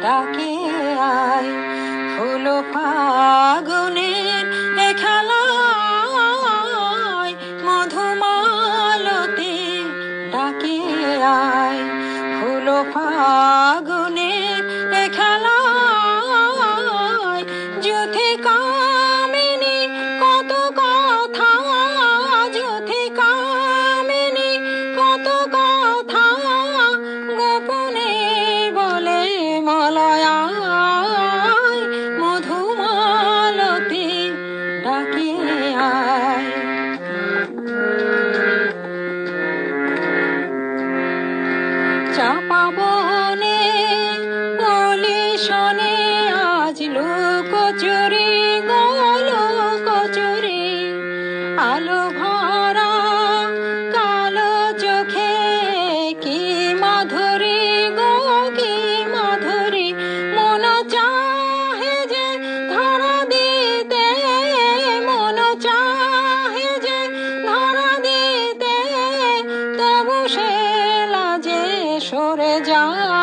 ডাকে আয় ফুল ফাগুনের এ খেলায় মধুমালতি ডাকে আয় ফুল ফাগুনের এ খেলায় যুথি কামিনী কত কথা যুথি কামিনী কত কথা গোপনে বলে মলয়ায় মধুমালতি ডাকে আয় চাপা বনে অলি শনে আজ লুকোচুরি লুকোচুরি আলো ভরা কালো চোখে কি মাধুরী গো কি মাধুরী মন চাহে যে ধরা দিতে মন চাহে যে ধরা দিতে তবু সে লাজে সরে যায়